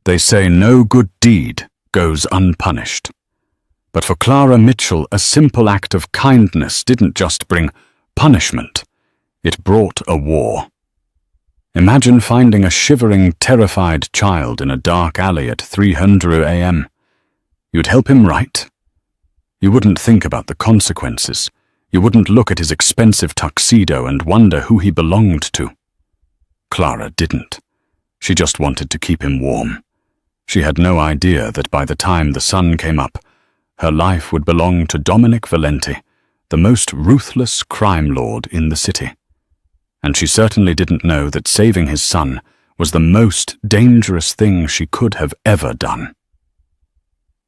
They say no good deed goes unpunished. But for Clara Mitchell, a simple act of kindness didn't just bring punishment, it brought a war. Imagine finding a shivering, terrified child in a dark alley at 300 a.m. You'd help him right. You wouldn't think about the consequences. You wouldn't look at his expensive tuxedo and wonder who he belonged to. Clara didn't. She just wanted to keep him warm. She had no idea that by the time the sun came up, her life would belong to Dominic Valenti, the most ruthless crime lord in the city. And she certainly didn't know that saving his son was the most dangerous thing she could have ever done.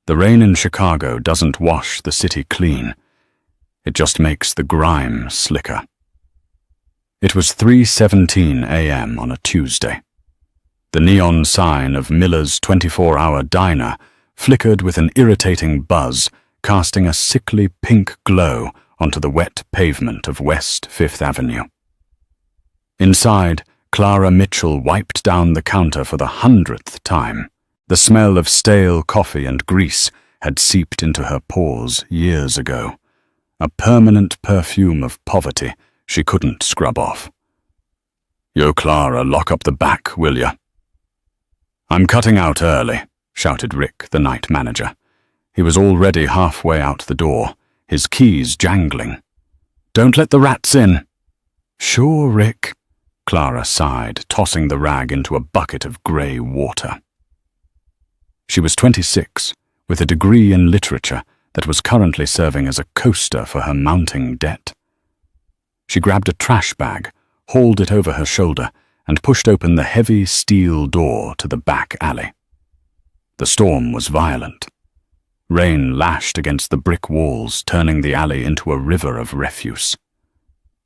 The rain in Chicago doesn't wash the city clean. It just makes the grime slicker. It was 3:17 a.m. on a Tuesday. The neon sign of Miller's 24-hour diner flickered with an irritating buzz, casting a sickly pink glow onto the wet pavement of West 5th Avenue. Inside, Clara Mitchell wiped down the counter for the 100th time. The smell of stale coffee and grease had seeped into her pores years ago, a permanent perfume of poverty she couldn't scrub off. "Yo, Clara, lock up the back, will ya?" "I'm cutting out early," shouted Rick, the night manager. He was already halfway out the door, his keys jangling. "Don't let the rats in." "Sure, Rick," Clara sighed, tossing the rag into a bucket of grey water. She was 26, with a degree in literature that was currently serving as a coaster for her mounting debt. She grabbed a trash bag, hauled it over her shoulder, and pushed open the heavy steel door to the back alley. The storm was violent. Rain lashed against the brick walls, turning the alley into a river of refuse.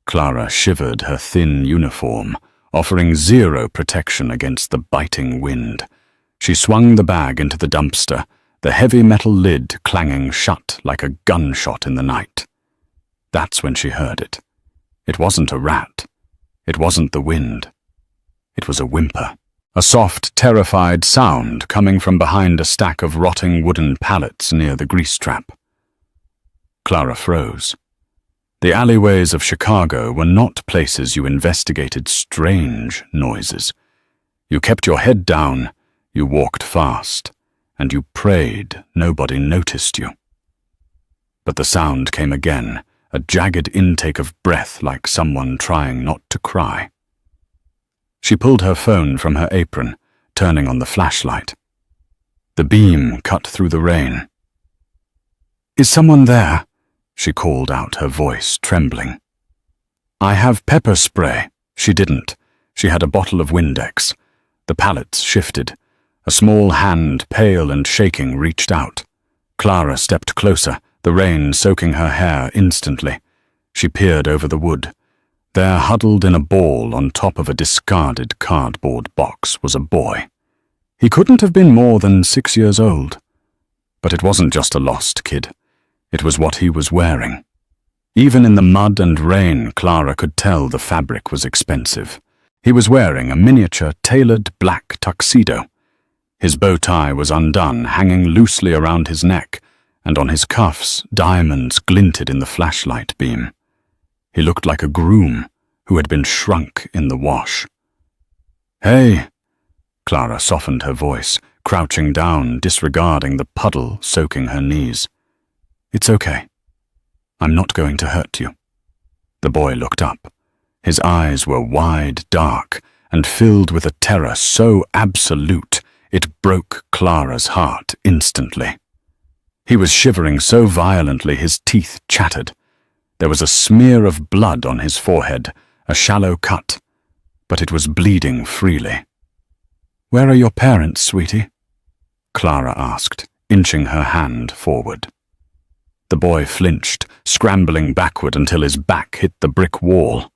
Clara shivered her thin uniform, offering zero protection against the biting wind. She swung the bag into the dumpster, the heavy metal lid clanging shut like a gunshot in the night. That's when she heard it. It wasn't a rat. It wasn't the wind. It was a whimper. A soft, terrified sound coming from behind a stack of rotting wooden pallets near the grease trap. Clara froze. The alleyways of Chicago were not places you investigated strange noises. You kept your head down, you walked fast, and you prayed nobody noticed you. But the sound came again, a jagged intake of breath like someone trying not to cry. She pulled her phone from her apron, turning on the flashlight. The beam cut through the rain. "Is someone there?" she called out, her voice trembling. "I have pepper spray." She didn't. She had a bottle of Windex. The pallets shifted. A small hand, pale and shaking, reached out. Clara stepped closer, the rain soaking her hair instantly. She peered over the wood. There, huddled in a ball on top of a discarded cardboard box, was a boy. He couldn't have been more than 6 years old. But it wasn't just a lost kid. It was what he was wearing. Even in the mud and rain, Clara could tell the fabric was expensive. He was wearing a miniature, tailored black tuxedo. His bow tie was undone, hanging loosely around his neck, and on his cuffs, diamonds glinted in the flashlight beam. He looked like a groom who had been shrunk in the wash. "Hey!" Clara softened her voice, crouching down, disregarding the puddle soaking her knees. "It's okay. I'm not going to hurt you." The boy looked up. His eyes were wide, dark, and filled with a terror so absolute it broke Clara's heart instantly. He was shivering so violently his teeth chattered. There was a smear of blood on his forehead, a shallow cut, but it was bleeding freely. "Where are your parents, sweetie?" Clara asked, inching her hand forward. The boy flinched, scrambling backward until his back hit the brick wall.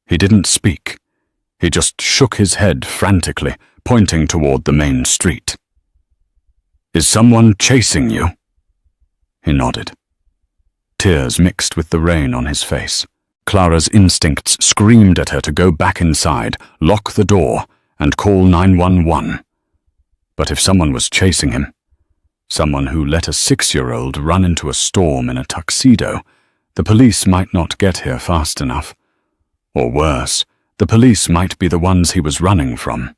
He didn't speak. He just shook his head frantically, pointing toward the main street. "Is someone chasing you?" He nodded. Tears mixed with the rain on his face. Clara's instincts screamed at her to go back inside, lock the door, and call 911. But if someone was chasing him, someone who let a 6-year-old run into a storm in a tuxedo, the police might not get here fast enough. Or worse, the police might be the ones he was running from.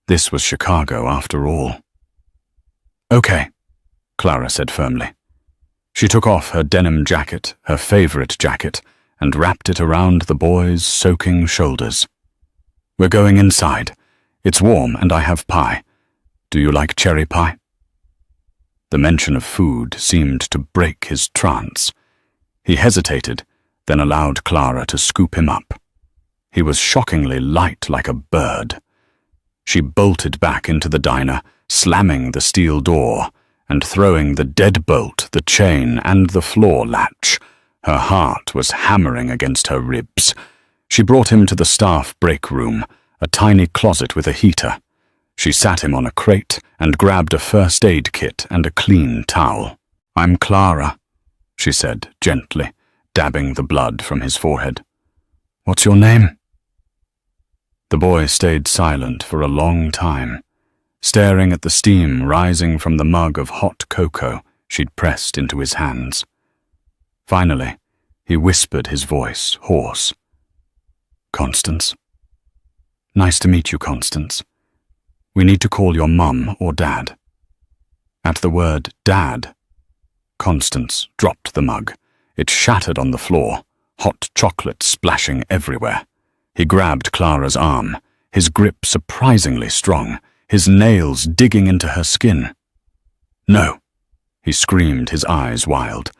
This was Chicago, after all. "Okay," Clara said firmly. She took off her denim jacket, her favorite jacket, and wrapped it around the boy's soaking shoulders. "We're going inside. It's warm and I have pie. Do you like cherry pie?" The mention of food seemed to break his trance. He hesitated, then allowed Clara to scoop him up. He was shockingly light like a bird. She bolted back into the diner, slamming the steel door, and throwing the deadbolt, the chain, and the floor latch. Her heart was hammering against her ribs. She brought him to the staff break room, a tiny closet with a heater. She sat him on a crate and grabbed a first aid kit and a clean towel. "I'm Clara," she said gently, dabbing the blood from his forehead. "What's your name?" The boy stayed silent for a long time, staring at the steam rising from the mug of hot cocoa she'd pressed into his hands. Finally, he whispered, his voice hoarse. "Constance." "Nice to meet you, Constance. We need to call your mum or dad." At the word dad, Constance dropped the mug. It shattered on the floor, hot chocolate splashing everywhere. He grabbed Clara's arm, his grip surprisingly strong, his nails digging into her skin. "No," he screamed, his eyes wild.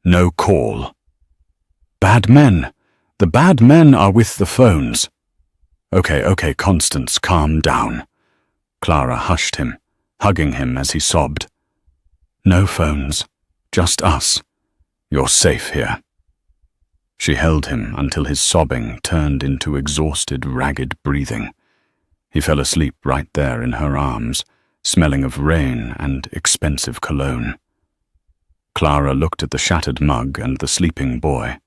"No call." "Bad men. The bad men are with the phones." Okay, Constance, calm down." Clara hushed him, hugging him as he sobbed. "No phones. Just us. You're safe here." She held him until his sobbing turned into exhausted, ragged breathing. He fell asleep right there in her arms, smelling of rain and expensive cologne. Clara looked at the shattered mug and the sleeping boy.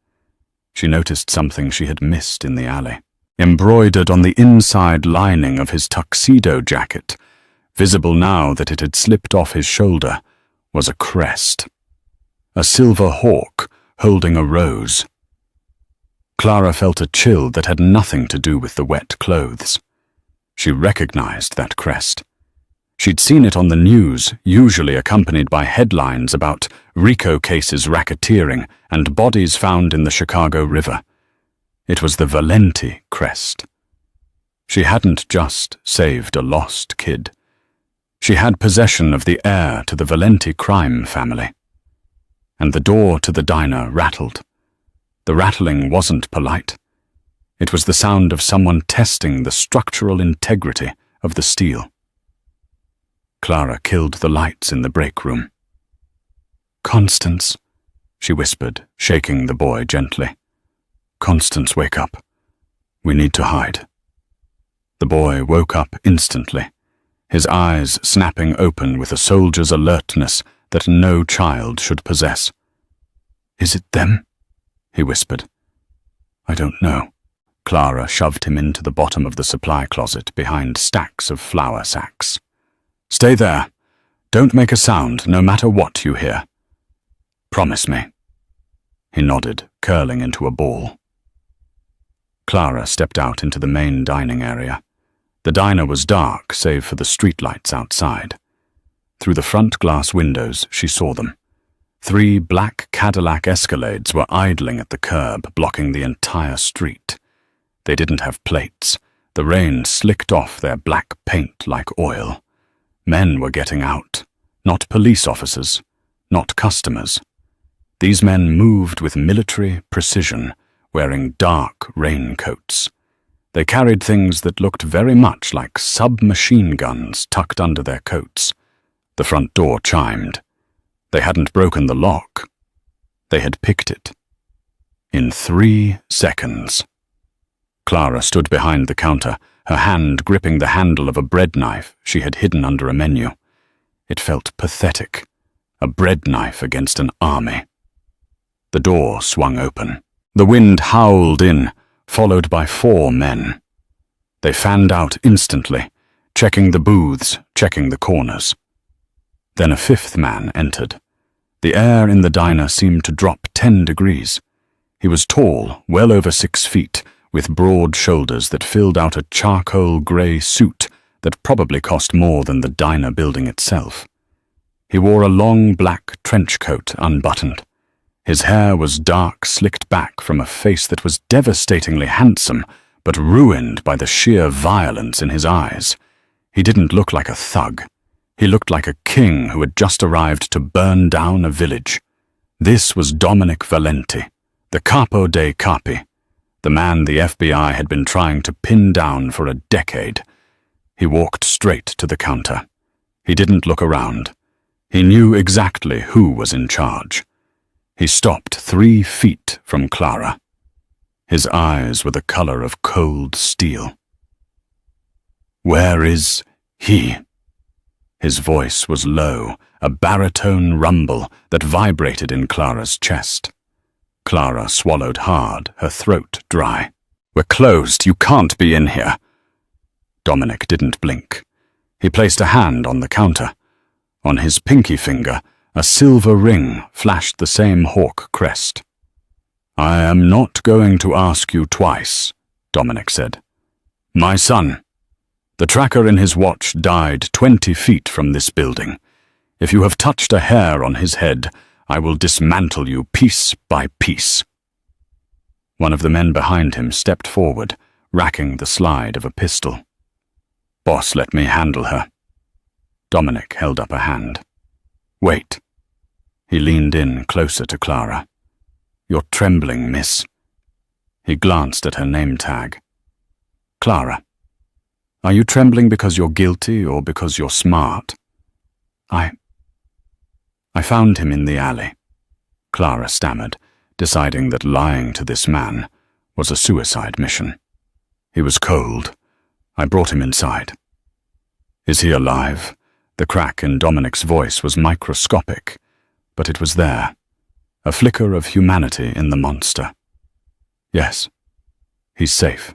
She noticed something she had missed in the alley. Embroidered on the inside lining of his tuxedo jacket, visible now that it had slipped off his shoulder, was a crest. A silver hawk holding a rose. Clara felt a chill that had nothing to do with the wet clothes. She recognized that crest. She'd seen it on the news, usually accompanied by headlines about RICO cases racketeering and bodies found in the Chicago River. It was the Valenti crest. She hadn't just saved a lost kid. She had possession of the heir to the Valenti crime family. And the door to the diner rattled. The rattling wasn't polite. It was the sound of someone testing the structural integrity of the steel. Clara killed the lights in the break room. "Constance," she whispered, shaking the boy gently. "Constance, wake up. We need to hide." The boy woke up instantly, his eyes snapping open with a soldier's alertness that no child should possess. "Is it them?" he whispered. "I don't know." Clara shoved him into the bottom of the supply closet behind stacks of flour sacks. "Stay there. Don't make a sound, no matter what you hear. Promise me." He nodded, curling into a ball. Clara stepped out into the main dining area. The diner was dark, save for the streetlights outside. Through the front glass windows, she saw them. 3 black Cadillac Escalades were idling at the curb, blocking the entire street. They didn't have plates. The rain slicked off their black paint like oil. Men were getting out, not police officers, not customers. These men moved with military precision, wearing dark raincoats. They carried things that looked very much like submachine guns tucked under their coats. The front door chimed. They hadn't broken the lock. They had picked it. In 3 seconds. Clara stood behind the counter, her hand gripping the handle of a bread knife she had hidden under a menu. It felt pathetic. A bread knife against an army. The door swung open. The wind howled in, followed by 4 men. They fanned out instantly, checking the booths, checking the corners. Then a fifth man entered. The air in the diner seemed to drop 10 degrees. He was tall, well over 6 feet, with broad shoulders that filled out a charcoal grey suit that probably cost more than the diner building itself. He wore a long black trench coat unbuttoned. His hair was dark, slicked back from a face that was devastatingly handsome, but ruined by the sheer violence in his eyes. He didn't look like a thug. He looked like a king who had just arrived to burn down a village. This was Dominic Valenti, the capo dei capi, the man the FBI had been trying to pin down for a decade. He walked straight to the counter. He didn't look around. He knew exactly who was in charge. He stopped 3 feet from Clara. His eyes were the color of cold steel. "Where is he?" His voice was low, a baritone rumble that vibrated in Clara's chest. Clara swallowed hard, her throat dry. "We're closed. You can't be in here." Dominic didn't blink. He placed a hand on the counter. On his pinky finger, a silver ring flashed the same hawk crest. "I am not going to ask you twice," Dominic said. "My son. The tracker in his watch died 20 feet from this building. If you have touched a hair on his head, I will dismantle you piece by piece." One of the men behind him stepped forward, racking the slide of a pistol. "Boss, let me handle her." Dominic held up a hand. "Wait." He leaned in closer to Clara. "You're trembling, miss." He glanced at her name tag. "Clara. Are you trembling because you're guilty or because you're smart?" I found him in the alley," Clara stammered, deciding that lying to this man was a suicide mission. "He was cold. I brought him inside." "Is he alive?" The crack in Dominic's voice was microscopic, but it was there, a flicker of humanity in the monster. "Yes. He's safe.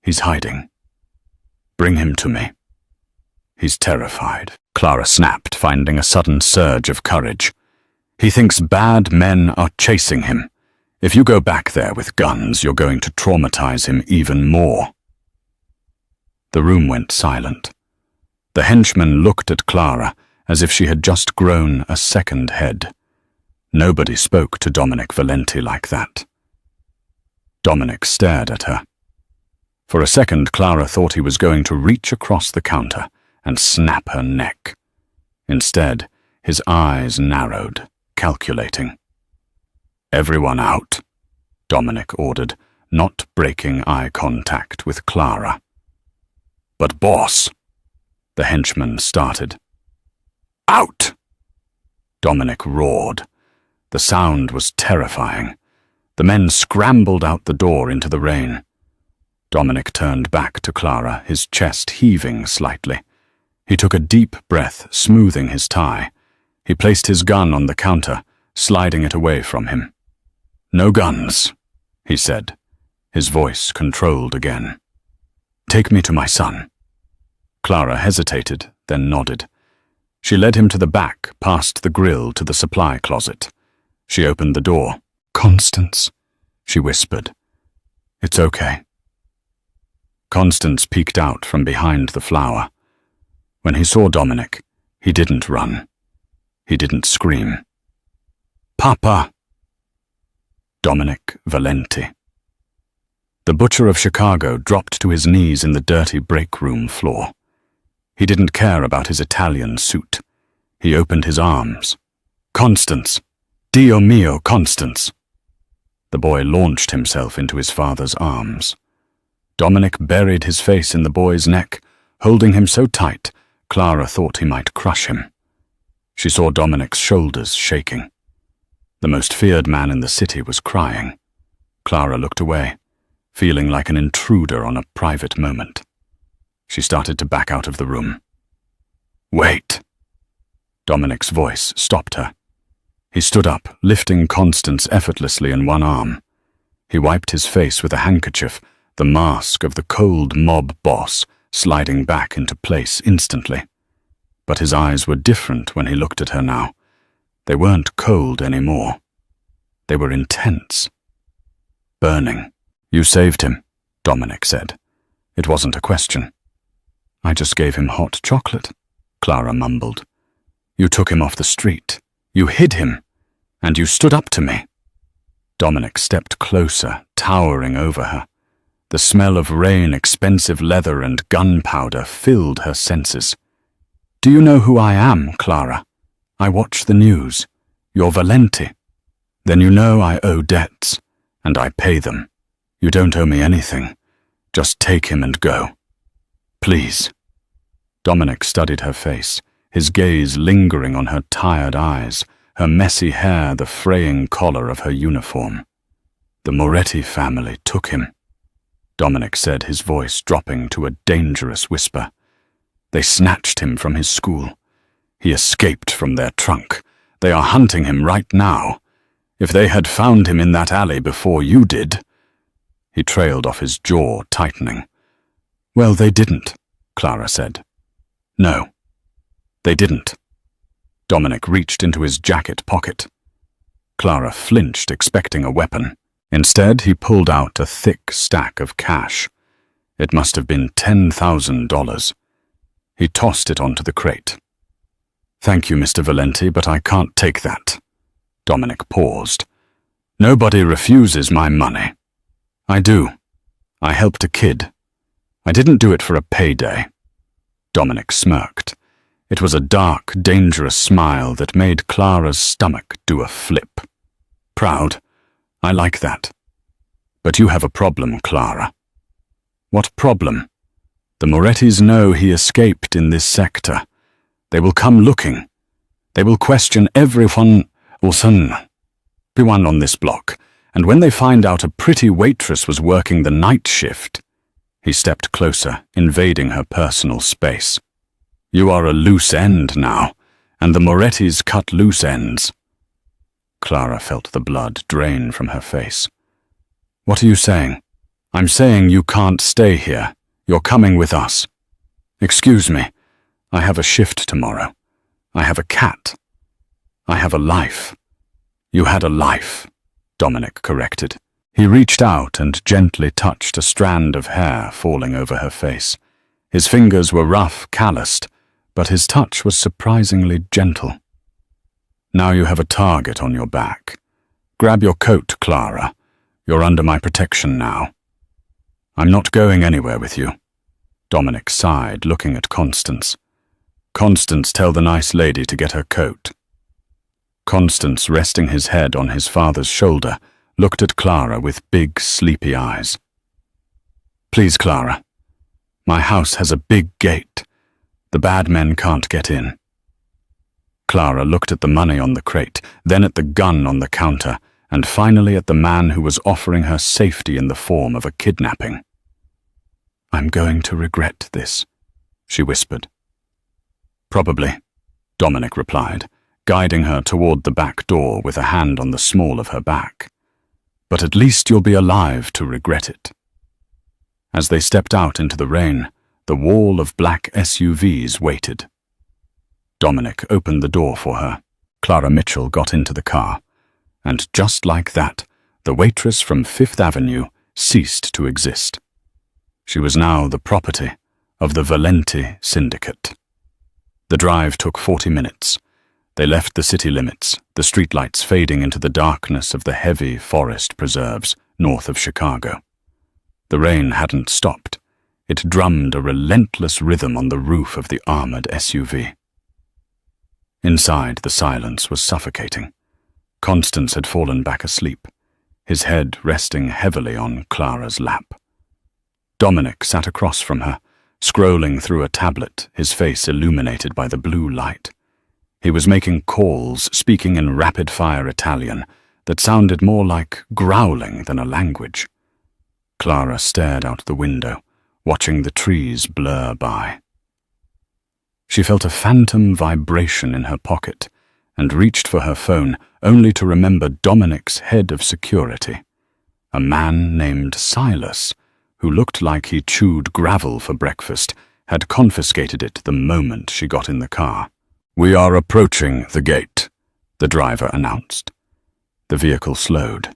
He's hiding. Bring him to me." "He's terrified," Clara snapped, finding a sudden surge of courage. "He thinks bad men are chasing him. If you go back there with guns, you're going to traumatize him even more." The room went silent. The henchman looked at Clara as if she had just grown a second head. Nobody spoke to Dominic Valenti like that. Dominic stared at her. For a second, Clara thought he was going to reach across the counter and snap her neck. Instead, his eyes narrowed, calculating. "Everyone out," Dominic ordered, not breaking eye contact with Clara. "But boss," the henchman started. "Out!" Dominic roared. The sound was terrifying. The men scrambled out the door into the rain. Dominic turned back to Clara, his chest heaving slightly. He took a deep breath, smoothing his tie. He placed his gun on the counter, sliding it away from him. "No guns," he said, his voice controlled again. "Take me to my son." Clara hesitated, then nodded. She led him to the back, past the grill to the supply closet. She opened the door. "Constance," she whispered. "It's okay." Constance peeked out from behind the flower. When he saw Dominic, he didn't run. He didn't scream. "Papa!" Dominic Valenti. The butcher of Chicago dropped to his knees in the dirty break room floor. He didn't care about his Italian suit. He opened his arms. "Constance! Dio mio, Constance!" The boy launched himself into his father's arms. Dominic buried his face in the boy's neck, holding him so tight, Clara thought he might crush him. She saw Dominic's shoulders shaking. The most feared man in the city was crying. Clara looked away, feeling like an intruder on a private moment. She started to back out of the room. "Wait!" Dominic's voice stopped her. He stood up, lifting Constance effortlessly in one arm. He wiped his face with a handkerchief, the mask of the cold mob boss sliding back into place instantly. But his eyes were different when he looked at her now. They weren't cold anymore. They were intense. Burning. "You saved him," Dominic said. It wasn't a question. "I just gave him hot chocolate," Clara mumbled. "You took him off the street. You hid him. And you stood up to me." Dominic stepped closer, towering over her. The smell of rain, expensive leather, and gunpowder filled her senses. "Do you know who I am, Clara? I watch the news. You're Valenti. Then you know I owe debts, and I pay them. You don't owe me anything. Just take him and go. Please." Dominic studied her face, his gaze lingering on her tired eyes, her messy hair the fraying collar of her uniform. "The Moretti family took him," Dominic said, his voice dropping to a dangerous whisper. "They snatched him from his school. He escaped from their trunk. They are hunting him right now. If they had found him in that alley before you did—" He trailed off, his jaw tightening. "Well, they didn't," Clara said. "No, they didn't." Dominic reached into his jacket pocket. Clara flinched, expecting a weapon. Instead, he pulled out a thick stack of cash. It must have been $10,000. He tossed it onto the crate. "Thank you, Mr. Valenti, but I can't take that." Dominic paused. "Nobody refuses my money." "I do. I helped a kid. I didn't do it for a payday." Dominic smirked. It was a dark, dangerous smile that made Clara's stomach do a flip. "Proud. I like that. But you have a problem, Clara." "What problem?" "The Morettis know he escaped in this sector. They will come looking. They will question everyone on this block, and when they find out a pretty waitress was working the night shift—" He stepped closer, invading her personal space. "You are a loose end now, and the Morettis cut loose ends." Clara felt the blood drain from her face. "What are you saying?" "I'm saying you can't stay here. You're coming with us." "Excuse me. I have a shift tomorrow. I have a cat. I have a life." "You had a life," Dominic corrected. He reached out and gently touched a strand of hair falling over her face. His fingers were rough, calloused, but his touch was surprisingly gentle. "Now you have a target on your back. Grab your coat, Clara. You're under my protection now." "I'm not going anywhere with you." Dominic sighed, looking at Constance. "Constance, tell the nice lady to get her coat." Constance, resting his head on his father's shoulder, looked at Clara with big, sleepy eyes. "Please, Clara. My house has a big gate. The bad men can't get in." Clara looked at the money on the crate, then at the gun on the counter, and finally at the man who was offering her safety in the form of a kidnapping. "I'm going to regret this," she whispered. "Probably," Dominic replied, guiding her toward the back door with a hand on the small of her back. "But at least you'll be alive to regret it." As they stepped out into the rain, the wall of black SUVs waited. Dominic opened the door for her. Clara Mitchell got into the car, and just like that, the waitress from Fifth Avenue ceased to exist. She was now the property of the Valenti syndicate. The drive took 40 minutes. They left the city limits, the streetlights fading into the darkness of the heavy forest preserves north of Chicago. The rain hadn't stopped. It drummed a relentless rhythm on the roof of the armored SUV. Inside, the silence was suffocating. Constance had fallen back asleep, his head resting heavily on Clara's lap. Dominic sat across from her, scrolling through a tablet, his face illuminated by the blue light. He was making calls, speaking in rapid-fire Italian that sounded more like growling than a language. Clara stared out the window, watching the trees blur by. She felt a phantom vibration in her pocket and reached for her phone only to remember Dominic's head of security, a man named Silas, who looked like he chewed gravel for breakfast, had confiscated it the moment she got in the car. "We are approaching the gate," the driver announced. The vehicle slowed.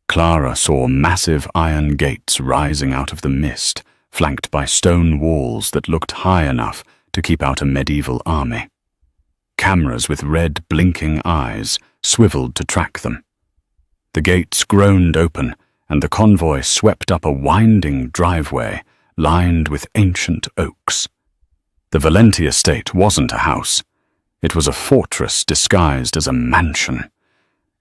Clara saw massive iron gates rising out of the mist, flanked by stone walls that looked high enough to keep out a medieval army. Cameras with red, blinking eyes swiveled to track them. The gates groaned open, and the convoy swept up a winding driveway lined with ancient oaks. The Valenti estate wasn't a house. It was a fortress disguised as a mansion.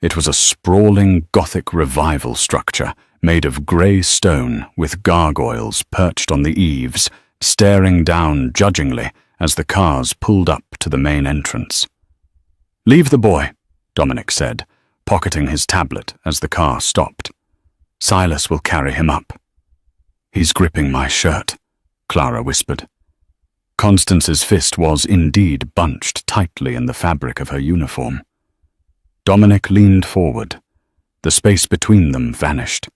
It was a sprawling Gothic revival structure made of grey stone with gargoyles perched on the eaves, staring down judgingly as the cars pulled up to the main entrance. "Leave the boy," Dominic said, pocketing his tablet as the car stopped. "Silas will carry him up." "He's gripping my shirt," Clara whispered. Constance's fist was indeed bunched tightly in the fabric of her uniform. Dominic leaned forward. The space between them vanished.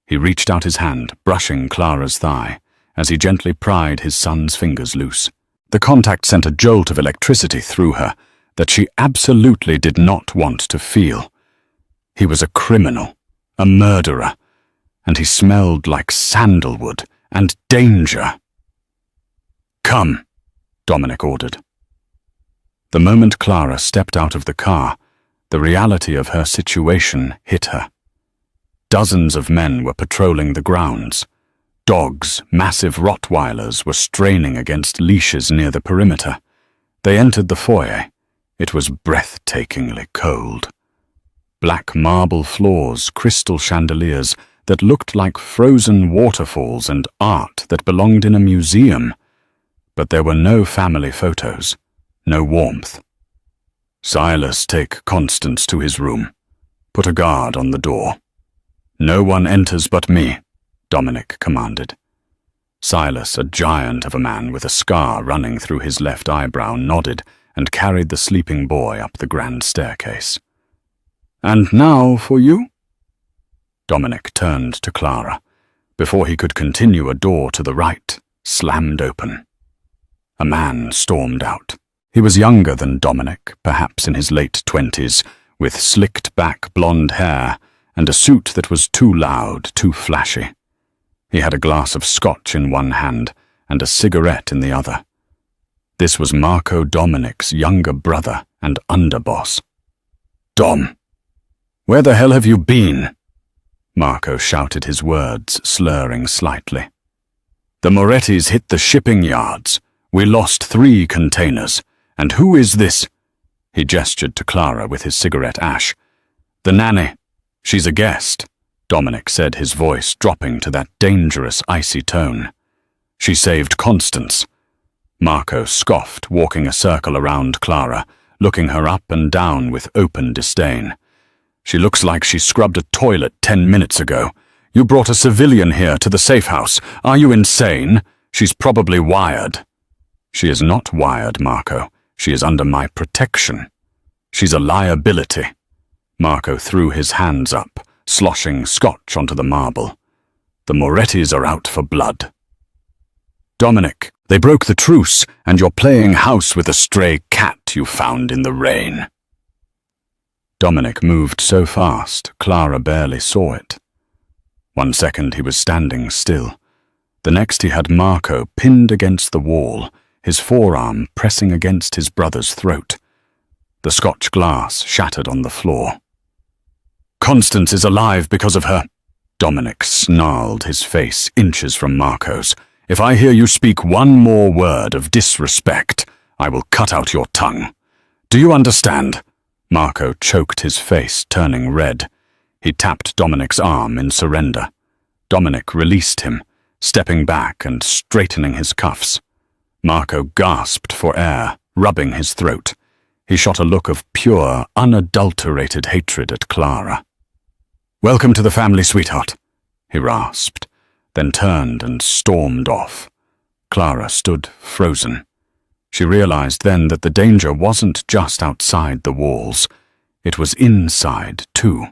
He reached out his hand, brushing Clara's thigh, as he gently pried his son's fingers loose. The contact sent a jolt of electricity through her that she absolutely did not want to feel. He was a criminal, a murderer, and he smelled like sandalwood and danger. "Come," Dominic ordered. The moment Clara stepped out of the car, the reality of her situation hit her. Dozens of men were patrolling the grounds. Dogs, massive Rottweilers, were straining against leashes near the perimeter. They entered the foyer. It was breathtakingly cold. Black marble floors, crystal chandeliers that looked like frozen waterfalls, and art that belonged in a museum. But there were no family photos, no warmth. "Silas, take Constance to his room. Put a guard on the door. No one enters but me," Dominic commanded. Silas, a giant of a man with a scar running through his left eyebrow, nodded and carried the sleeping boy up the grand staircase. "And now for you?" Dominic turned to Clara. Before he could continue, a door to the right slammed open. A man stormed out. He was younger than Dominic, perhaps in his late 20s, with slicked-back blonde hair and a suit that was too loud, too flashy. He had a glass of scotch in one hand and a cigarette in the other. This was Marco Dominic's younger brother and underboss. "Dom, where the hell have you been?" Marco shouted his words, slurring slightly. "The Morettis hit the shipping yards. We lost 3 containers. And who is this?" He gestured to Clara with his cigarette ash. "The nanny. She's a guest," Dominic said, his voice dropping to that dangerous, icy tone. "She saved Constance." Marco scoffed, walking a circle around Clara, looking her up and down with open disdain. "She looks like she scrubbed a toilet 10 minutes ago. You brought a civilian here to the safe house. Are you insane? She's probably wired." "She is not wired, Marco. She is under my protection. She's a liability." Marco threw his hands up, sloshing scotch onto the marble. "The Morettis are out for blood." "Dominic, they broke the truce, and you're playing house with a stray cat you found in the rain." Dominic moved so fast, Clara barely saw it. 1 second he was standing still. The next he had Marco pinned against the wall, his forearm pressing against his brother's throat. The Scotch glass shattered on the floor. "Constance is alive because of her," Dominic snarled, his face inches from Marco's. "If I hear you speak one more word of disrespect, I will cut out your tongue. Do you understand?" Marco choked his face, turning red. He tapped Dominic's arm in surrender. Dominic released him, stepping back and straightening his cuffs. Marco gasped for air, rubbing his throat. He shot a look of pure, unadulterated hatred at Clara. "Welcome to the family, sweetheart," he rasped, then turned and stormed off. Clara stood frozen. She realized then that the danger wasn't just outside the walls. It was inside, too.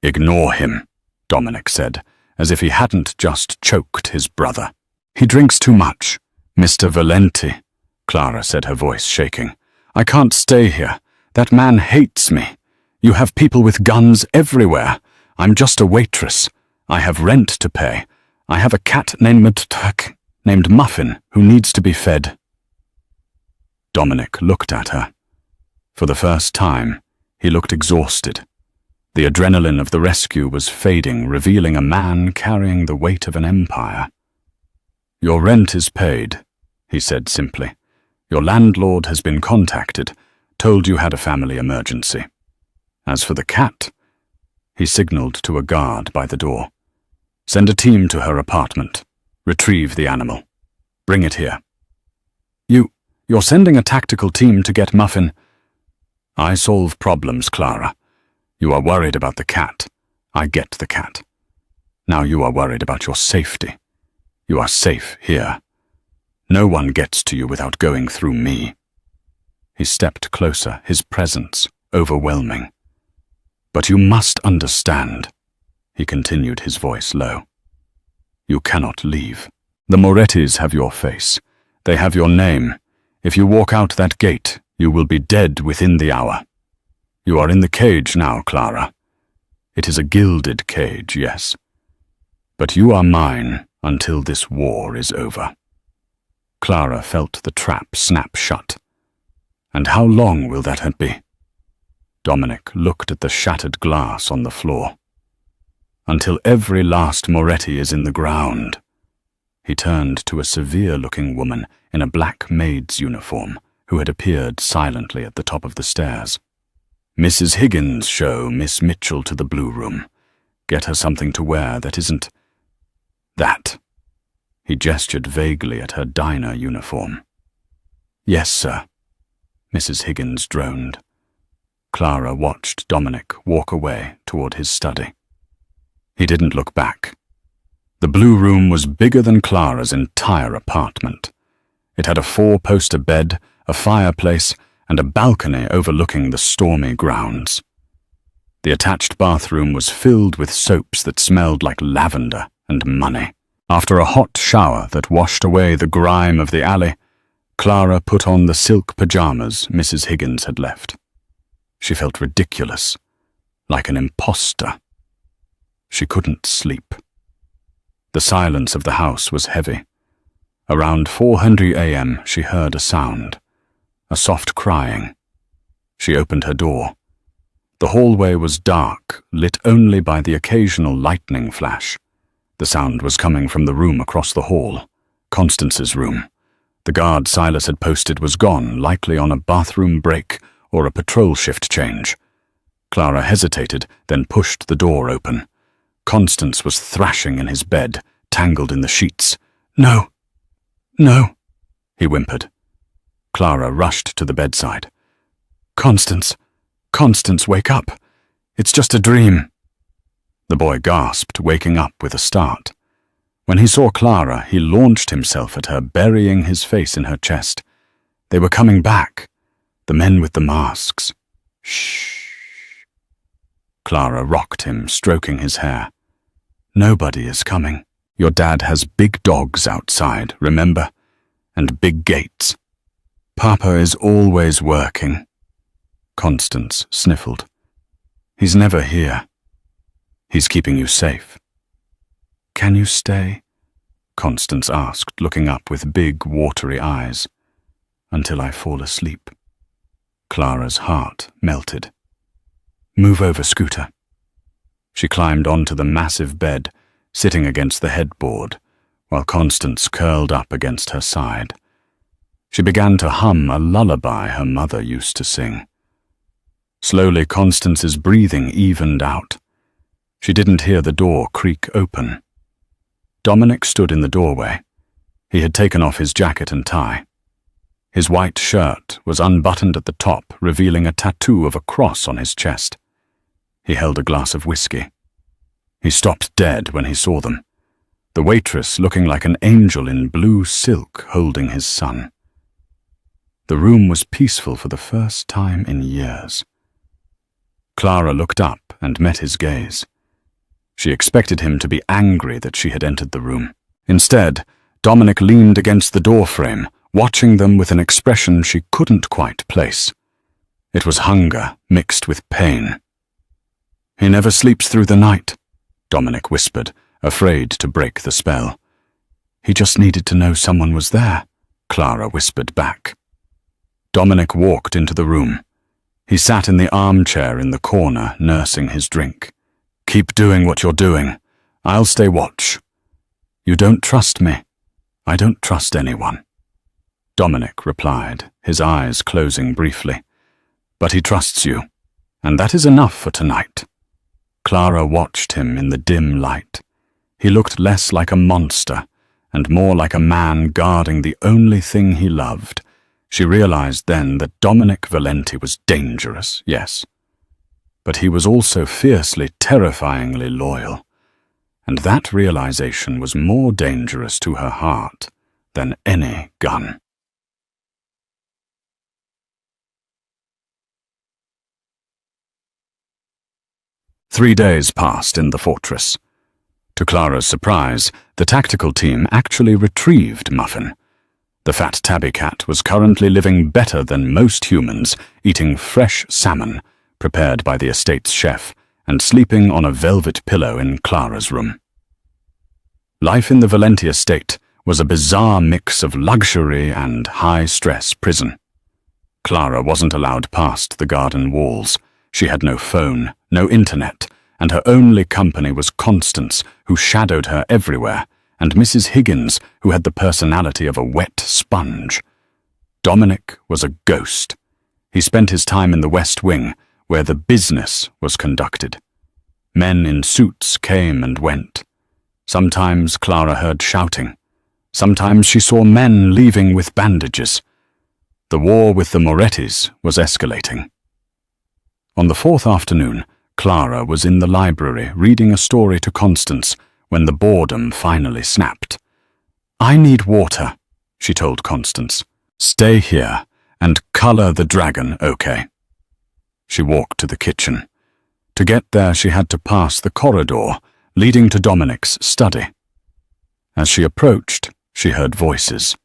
"Ignore him," Dominic said, as if he hadn't just choked his brother. "He drinks too much, Mr. Valenti," Clara said, her voice shaking. "I can't stay here. That man hates me. You have people with guns everywhere. I'm just a waitress. I have rent to pay. I have a cat named Muffin who needs to be fed." Dominic looked at her. For the first time, he looked exhausted. The adrenaline of the rescue was fading, revealing a man carrying the weight of an empire. "Your rent is paid," he said simply. "Your landlord has been contacted, told you had a family emergency. As for the cat," he signaled to a guard by the door. "Send a team to her apartment. Retrieve the animal. Bring it here." You're sending a tactical team to get Muffin?" "I solve problems, Clara. You are worried about the cat. I get the cat. Now you are worried about your safety. You are safe here. No one gets to you without going through me." He stepped closer, his presence overwhelming. "But you must understand," he continued, his voice low. "You cannot leave. The Morettis have your face. They have your name. If you walk out that gate, you will be dead within the hour. You are in the cage now, Clara. It is a gilded cage, yes. But you are mine until this war is over." Clara felt the trap snap shut. "And how long will that be?" Dominic looked at the shattered glass on the floor. "Until every last Moretti is in the ground." He turned to a severe-looking woman in a black maid's uniform who had appeared silently at the top of the stairs. "Mrs. Higgins, show Miss Mitchell to the blue room. Get her something to wear that isn't that." He gestured vaguely at her diner uniform. "Yes, sir," Mrs. Higgins droned. Clara watched Dominic walk away toward his study. He didn't look back. The blue room was bigger than Clara's entire apartment. It had a 4-poster bed, a fireplace, and a balcony overlooking the stormy grounds. The attached bathroom was filled with soaps that smelled like lavender and money. After a hot shower that washed away the grime of the alley, Clara put on the silk pajamas Mrs. Higgins had left. She felt ridiculous, like an imposter. She couldn't sleep. The silence of the house was heavy. Around 4:00 a.m. she heard a sound, a soft crying. She opened her door. The hallway was dark, lit only by the occasional lightning flash. The sound was coming from the room across the hall, Constance's room. The guard Silas had posted was gone, likely on a bathroom break or a patrol shift change. Clara hesitated, then pushed the door open. Constance was thrashing in his bed, tangled in the sheets. "No, no," he whimpered. Clara rushed to the bedside. Constance, wake up. It's just a dream." The boy gasped, waking up with a start. When he saw Clara, he launched himself at her, burying his face in her chest. They were coming back, the men with the masks. "Shh." Clara rocked him, stroking his hair. "Nobody is coming. Your dad has big dogs outside, remember? And big gates. Papa is always working." Constance sniffled. "He's never here. He's keeping you safe." "Can you stay?" Constance asked, looking up with big, watery eyes. "Until I fall asleep." Clara's heart melted. "Move over, Scooter." She climbed onto the massive bed, sitting against the headboard, while Constance curled up against her side. She began to hum a lullaby her mother used to sing. Slowly, Constance's breathing evened out. She didn't hear the door creak open. Dominic stood in the doorway. He had taken off his jacket and tie. His white shirt was unbuttoned at the top, revealing a tattoo of a cross on his chest. He held a glass of whiskey. He stopped dead when he saw them. The waitress looking like an angel in blue silk holding his son. The room was peaceful for the first time in years. Clara looked up and met his gaze. She expected him to be angry that she had entered the room. Instead, Dominic leaned against the doorframe, watching them with an expression she couldn't quite place. It was hunger mixed with pain. "He never sleeps through the night," Dominic whispered, afraid to break the spell. "He just needed to know someone was there," Clara whispered back. Dominic walked into the room. He sat in the armchair in the corner, nursing his drink. "Keep doing what you're doing. I'll stay watch." "You don't trust me." "I don't trust anyone," Dominic replied, his eyes closing briefly. "But he trusts you, and that is enough for tonight." Clara watched him in the dim light. He looked less like a monster and more like a man guarding the only thing he loved. She realized then that Dominic Valenti was dangerous, yes, but he was also fiercely, terrifyingly loyal, and that realization was more dangerous to her heart than any gun. Three days passed in the fortress. To Clara's surprise, the tactical team actually retrieved Muffin. The fat tabby cat was currently living better than most humans, eating fresh salmon, prepared by the estate's chef, and sleeping on a velvet pillow in Clara's room. Life in the Valenti estate was a bizarre mix of luxury and high-stress prison. Clara wasn't allowed past the garden walls. She had no phone, no internet, and her only company was Constance, who shadowed her everywhere, and Mrs. Higgins, who had the personality of a wet sponge. Dominic was a ghost. He spent his time in the West Wing, where the business was conducted. Men in suits came and went. Sometimes Clara heard shouting. Sometimes she saw men leaving with bandages. The war with the Morettis was escalating. On the fourth afternoon, Clara was in the library reading a story to Constance when the boredom finally snapped. "I need water," she told Constance. "Stay here and color the dragon, okay?" She walked to the kitchen. To get there, she had to pass the corridor leading to Dominic's study. As she approached, she heard voices.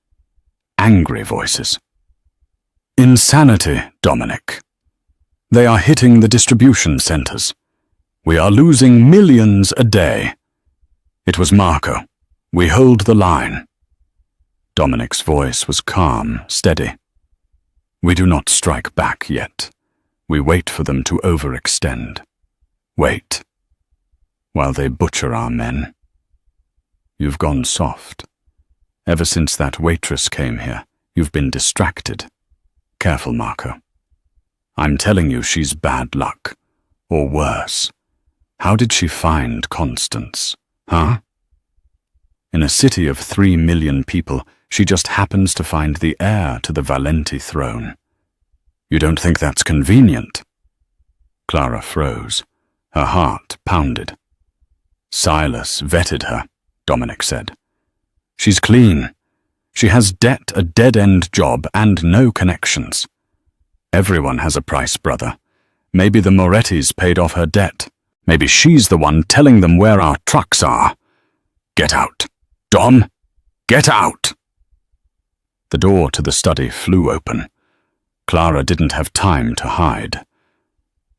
Angry voices. "Insanity, Dominic. They are hitting the distribution centers. We are losing millions a day. It was Marco. We hold the line." Dominic's voice was calm, steady. "We do not strike back yet. We wait for them to overextend. Wait, while they butcher our men." "You've gone soft. Ever since that waitress came here, you've been distracted. Careful, Marco. I'm telling you she's bad luck. Or worse. How did she find Constance? Huh? In a city of 3 million people, she just happens to find the heir to the Valenti throne. You don't think that's convenient?" Clara froze. Her heart pounded. "Silas vetted her," Dominic said. "She's clean. She has debt, a dead-end job, and no connections. Everyone has a price, brother. Maybe the Morettis paid off her debt. Maybe she's the one telling them where our trucks are. Get out. Dom, get out!" The door to the study flew open. Clara didn't have time to hide.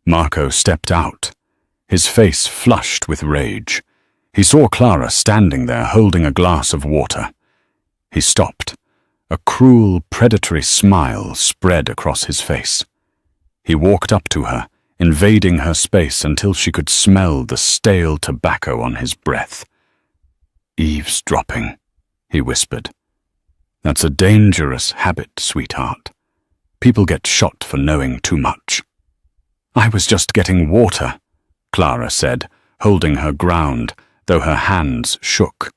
Marco stepped out, his face flushed with rage. He saw Clara standing there holding a glass of water. He stopped. A cruel, predatory smile spread across his face. He walked up to her, invading her space until she could smell the stale tobacco on his breath. "Eavesdropping," he whispered. "That's a dangerous habit, sweetheart. People get shot for knowing too much." "I was just getting water," Clara said, holding her ground, though her hands shook.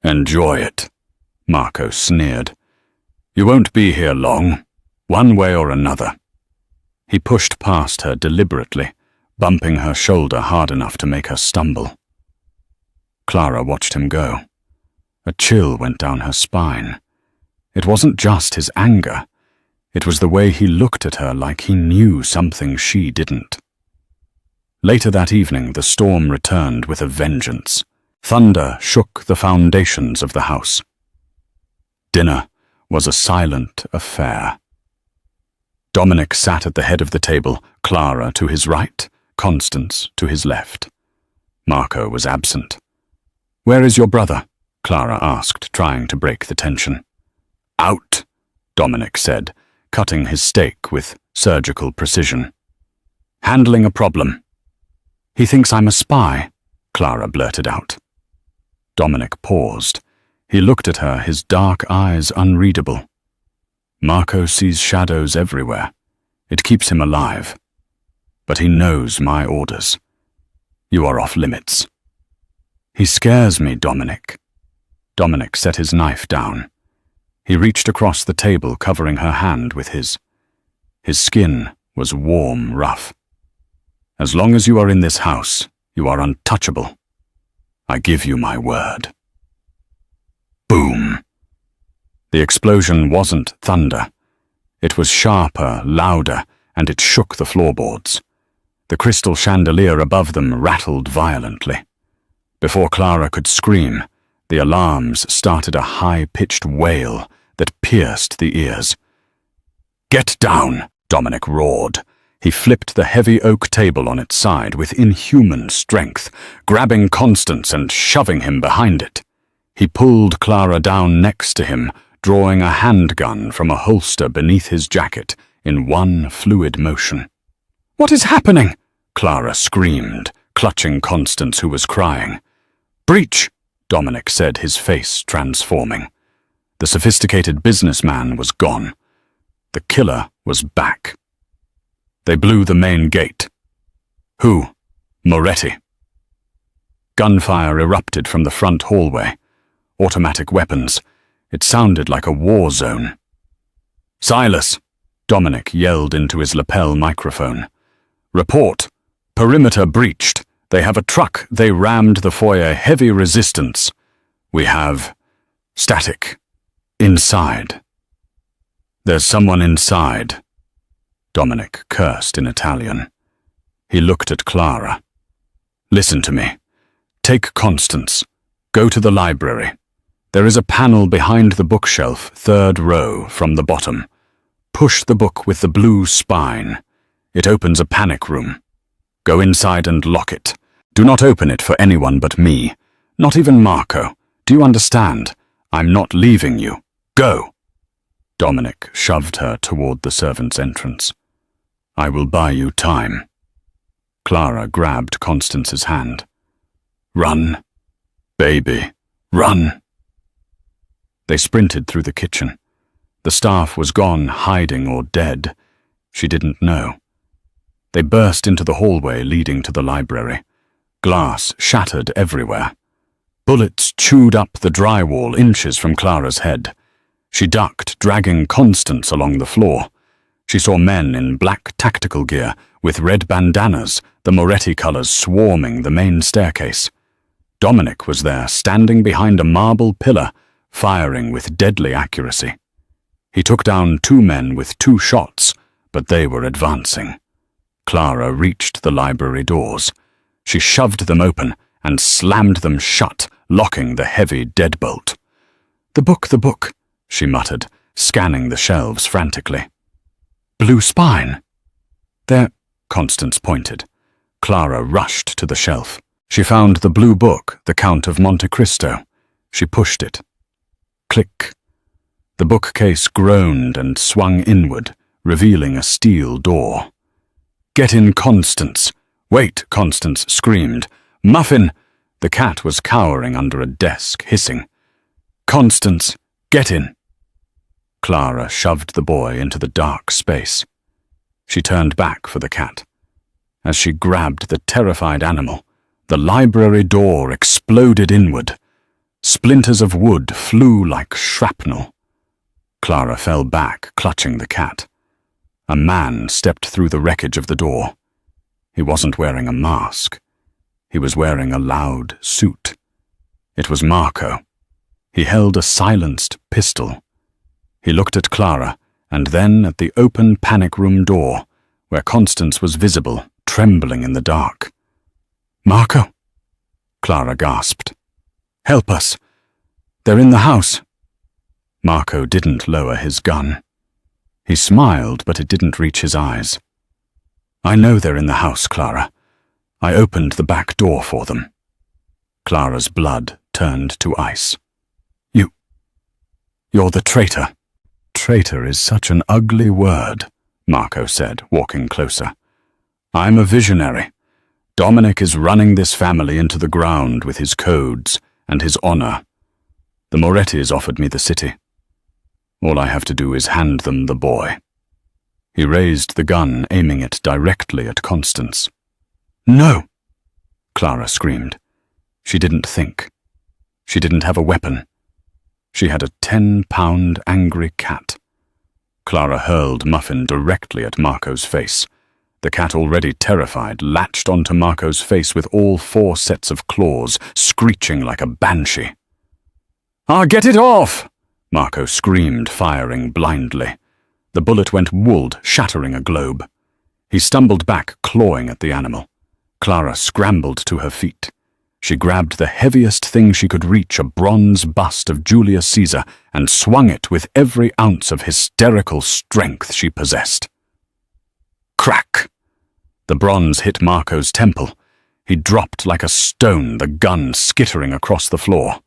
"Enjoy it," Marco sneered. "You won't be here long, one way or another." He pushed past her deliberately, bumping her shoulder hard enough to make her stumble. Clara watched him go. A chill went down her spine. It wasn't just his anger. It was the way he looked at her like he knew something she didn't. Later that evening, the storm returned with a vengeance. Thunder shook the foundations of the house. Dinner was a silent affair. Dominic sat at the head of the table, Clara to his right, Constance to his left. Marco was absent. "Where is your brother?" Clara asked, trying to break the tension. "Out," Dominic said, cutting his steak with surgical precision. "Handling a problem." "He thinks I'm a spy," Clara blurted out. Dominic paused. He looked at her, his dark eyes unreadable. "Marco sees shadows everywhere. It keeps him alive. But he knows my orders. You are off limits." "He scares me, Dominic." Dominic set his knife down. He reached across the table, covering her hand with his. His skin was warm, rough. "As long as you are in this house, you are untouchable. I give you my word." Boom! The explosion wasn't thunder. It was sharper, louder, and it shook the floorboards. The crystal chandelier above them rattled violently. Before Clara could scream, the alarms started a high-pitched wail that pierced the ears. "Get down!" Dominic roared. He flipped the heavy oak table on its side with inhuman strength, grabbing Constance and shoving him behind it. He pulled Clara down next to him, drawing a handgun from a holster beneath his jacket in one fluid motion. "What is happening?" Clara screamed, clutching Constance, who was crying. "Breach!" Dominic said, his face transforming. The sophisticated businessman was gone. The killer was back. They blew the main gate. "Who?" "Moretti." Gunfire erupted from the front hallway. Automatic weapons. It sounded like a war zone. "Silas!" Dominic yelled into his lapel microphone. "Report. Perimeter breached. They have a truck. They rammed the foyer. Heavy resistance. We have static. Inside." "There's someone inside." Dominic cursed in Italian. He looked at Clara. "Listen to me. Take Constance. Go to the library. There is a panel behind the bookshelf, 3rd row from the bottom. Push the book with the blue spine. It opens a panic room. Go inside and lock it. Do not open it for anyone but me. Not even Marco. Do you understand? I'm not leaving you. Go!" Dominic shoved her toward the servants' entrance. "I will buy you time." Clara grabbed Constance's hand. "Run, baby, run." They sprinted through the kitchen. The staff was gone, hiding or dead. She didn't know. They burst into the hallway leading to the library. Glass shattered everywhere. Bullets chewed up the drywall inches from Clara's head. She ducked, dragging Constance along the floor. She saw men in black tactical gear with red bandanas, the Moretti colors swarming the main staircase. Dominic was there, standing behind a marble pillar, firing with deadly accuracy. He took down 2 men with 2 shots, but they were advancing. Clara reached the library doors. She shoved them open and slammed them shut, locking the heavy deadbolt. The book," she muttered, scanning the shelves frantically. "Blue spine." "There," Constance pointed. Clara rushed to the shelf. She found the blue book, The Count of Monte Cristo. She pushed it. Click. The bookcase groaned and swung inward, revealing a steel door. "Get in, Constance." "Wait," Constance screamed. "Muffin!" The cat was cowering under a desk, hissing. "Constance, get in." Clara shoved the boy into the dark space. She turned back for the cat. As she grabbed the terrified animal, the library door exploded inward. Splinters of wood flew like shrapnel. Clara fell back, clutching the cat. A man stepped through the wreckage of the door. He wasn't wearing a mask. He was wearing a loud suit. It was Marco. He held a silenced pistol. He looked at Clara, and then at the open panic room door, where Constance was visible, trembling in the dark. Marco? Clara gasped. Help us. They're in the house. Marco didn't lower his gun. He smiled, but it didn't reach his eyes. I know they're in the house, Clara. I opened the back door for them. Clara's blood turned to ice. You're the traitor. Traitor is such an ugly word, Marco said, walking closer. I'm a visionary. Dominic is running this family into the ground with his codes and his honor. The Morettis offered me the city. All I have to do is hand them the boy. He raised the gun, aiming it directly at Constance. No! Clara screamed. She didn't think. She didn't have a weapon. She had a 10-pound angry cat. Clara hurled Muffin directly at Marco's face. The cat, already terrified, latched onto Marco's face with all 4 sets of claws, screeching like a banshee. Get it off! Marco screamed, firing blindly. The bullet went whooled, shattering a globe. He stumbled back, clawing at the animal. Clara scrambled to her feet. She grabbed the heaviest thing she could reach, a bronze bust of Julius Caesar, and swung it with every ounce of hysterical strength she possessed. Crack! The bronze hit Marco's temple. He dropped like a stone, the gun skittering across the floor.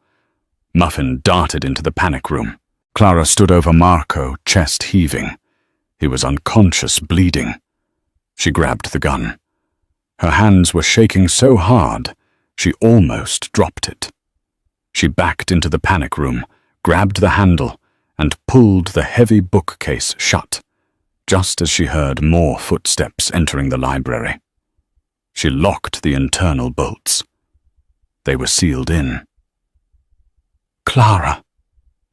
Muffin darted into the panic room. Clara stood over Marco, chest heaving. He was unconscious, bleeding. She grabbed the gun. Her hands were shaking so hard, she almost dropped it. She backed into the panic room, grabbed the handle, and pulled the heavy bookcase shut, just as she heard more footsteps entering the library. She locked the internal bolts. They were sealed in. Clara,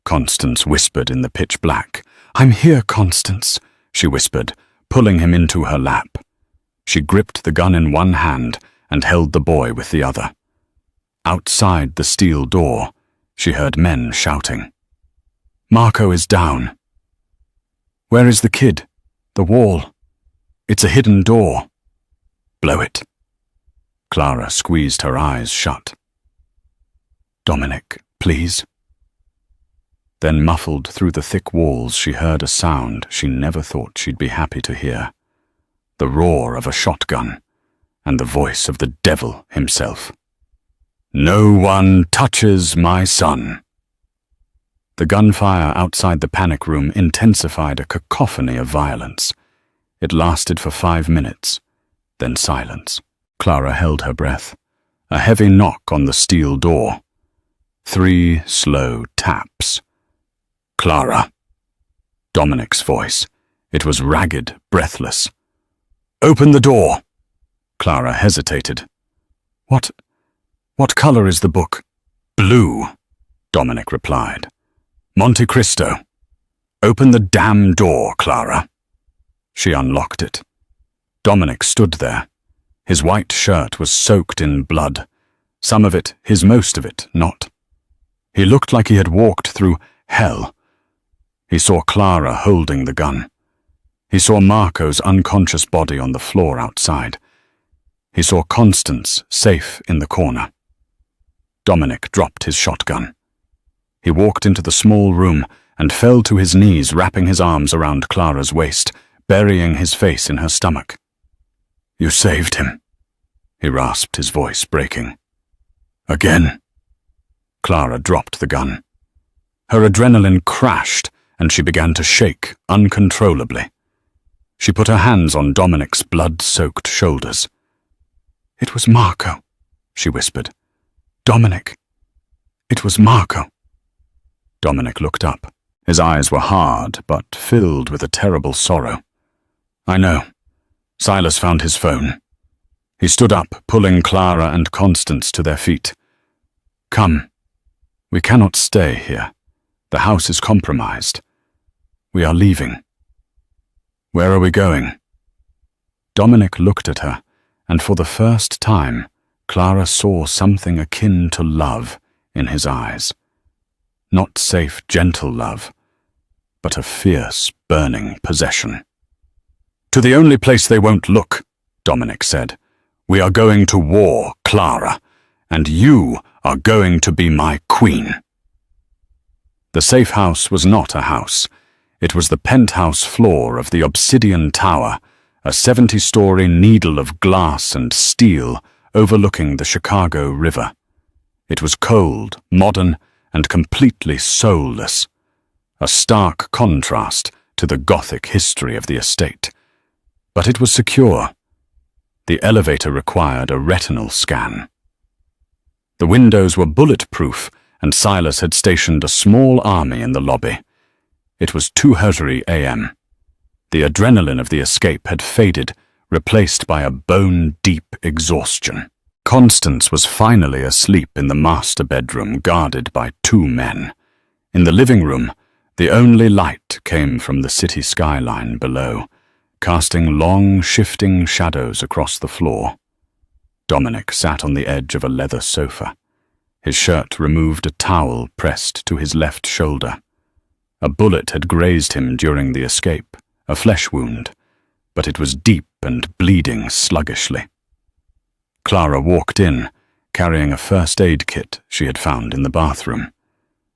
Constance whispered in the pitch black. I'm here, Constance, she whispered, pulling him into her lap. She gripped the gun in one hand and held the boy with the other. Outside the steel door, she heard men shouting. Marco is down. Where is the kid? The wall. It's a hidden door. Blow it. Clara squeezed her eyes shut. Dominic, please. Then, muffled through the thick walls, she heard a sound she never thought she'd be happy to hear. The roar of a shotgun, and the voice of the devil himself. No one touches my son. The gunfire outside the panic room intensified a cacophony of violence. It lasted for 5 minutes, then silence. Clara held her breath. A heavy knock on the steel door. 3 slow taps. Clara. Dominic's voice. It was ragged, breathless. Open the door. Clara hesitated. What color is the book? Blue, Dominic replied. Monte Cristo. Open the damn door, Clara. She unlocked it. Dominic stood there. His white shirt was soaked in blood. Some of it, most of it, not. He looked like he had walked through hell. He saw Clara holding the gun. He saw Marco's unconscious body on the floor outside. He saw Constance safe in the corner. Dominic dropped his shotgun. He walked into the small room and fell to his knees, wrapping his arms around Clara's waist, burying his face in her stomach. You saved him, he rasped, his voice breaking. Again. Clara dropped the gun. Her adrenaline crashed, and she began to shake uncontrollably. She put her hands on Dominic's blood-soaked shoulders. It was Marco, she whispered. Dominic. It was Marco. Dominic looked up. His eyes were hard, but filled with a terrible sorrow. I know. Silas found his phone. He stood up, pulling Clara and Constance to their feet. Come. We cannot stay here. The house is compromised. We are leaving. Where are we going? Dominic looked at her, and for the first time, Clara saw something akin to love in his eyes. Not safe, gentle love, but a fierce, burning possession. To the only place they won't look, Dominic said. We are going to war, Clara, and you are going to be my queen." The safe house was not a house. It was the penthouse floor of the Obsidian Tower, a 70-story needle of glass and steel overlooking the Chicago River. It was cold, modern, and completely soulless, a stark contrast to the Gothic history of the estate. But it was secure. The elevator required a retinal scan. The windows were bulletproof, and Silas had stationed a small army in the lobby. It was 2:30 a.m. The adrenaline of the escape had faded, replaced by a bone-deep exhaustion. Constance was finally asleep in the master bedroom, guarded by 2 men. In the living room, the only light came from the city skyline below, casting long, shifting shadows across the floor. Dominic sat on the edge of a leather sofa. His shirt removed a towel pressed to his left shoulder. A bullet had grazed him during the escape, a flesh wound, but it was deep and bleeding sluggishly. Clara walked in, carrying a first aid kit she had found in the bathroom.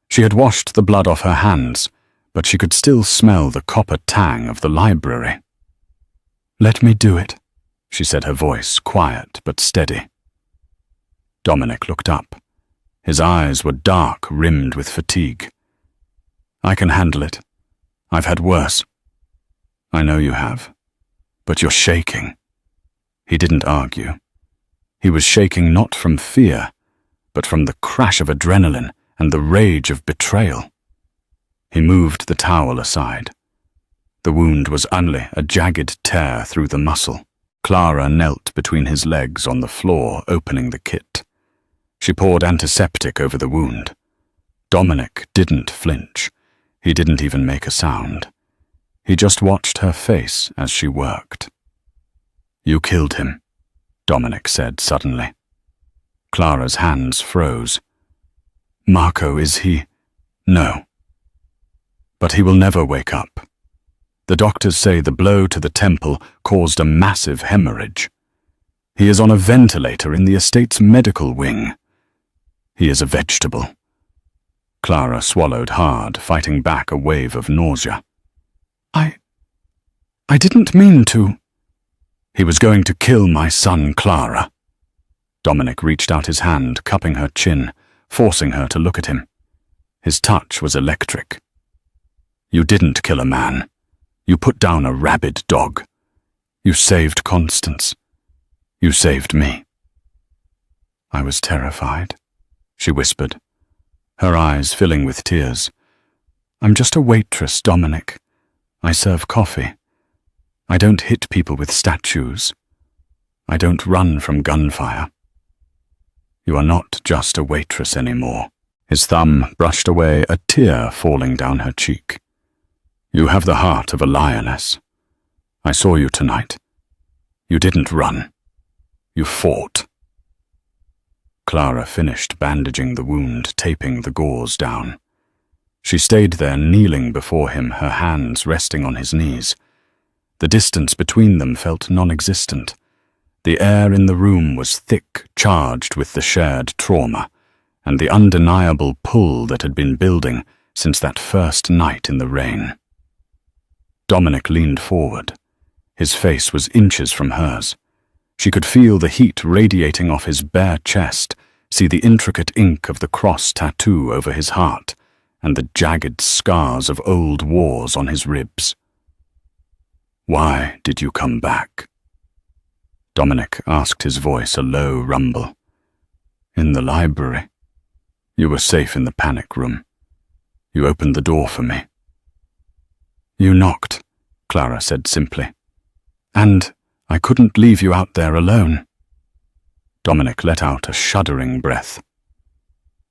She had washed the blood off her hands, but she could still smell the copper tang of the library. "Let me do it," she said, her voice quiet but steady. Dominic looked up. His eyes were dark, rimmed with fatigue. "I can handle it. I've had worse." "I know you have, but you're shaking." He didn't argue. He was shaking not from fear, but from the crash of adrenaline and the rage of betrayal. He moved the towel aside. The wound was only a jagged tear through the muscle. Clara knelt between his legs on the floor, opening the kit. She poured antiseptic over the wound. Dominic didn't flinch. He didn't even make a sound. He just watched her face as she worked. "You killed him," Dominic said suddenly. Clara's hands froze. "Marco, is he?" "No. But he will never wake up. The doctors say the blow to the temple caused a massive hemorrhage. He is on a ventilator in the estate's medical wing. He is a vegetable." Clara swallowed hard, fighting back a wave of nausea. I didn't mean to." "He was going to kill my son, Clara." Dominic reached out his hand, cupping her chin, forcing her to look at him. His touch was electric. "You didn't kill a man. You put down a rabid dog. You saved Constance. You saved me." "I was terrified," she whispered, her eyes filling with tears. "I'm just a waitress, Dominic. I serve coffee. I don't hit people with statues. I don't run from gunfire." "You are not just a waitress anymore." His thumb brushed away a tear falling down her cheek. "You have the heart of a lioness. I saw you tonight. You didn't run. You fought." Clara finished bandaging the wound, taping the gauze down. She stayed there, kneeling before him, her hands resting on his knees. The distance between them felt non-existent. The air in the room was thick, charged with the shared trauma, and the undeniable pull that had been building since that first night in the rain. Dominic leaned forward. His face was inches from hers. She could feel the heat radiating off his bare chest, see the intricate ink of the cross tattoo over his heart, and the jagged scars of old wars on his ribs. "Why did you come back?" Dominic asked, his voice a low rumble. "In the library. You were safe in the panic room. You opened the door for me." "You knocked," Clara said simply. "And I couldn't leave you out there alone." Dominic let out a shuddering breath.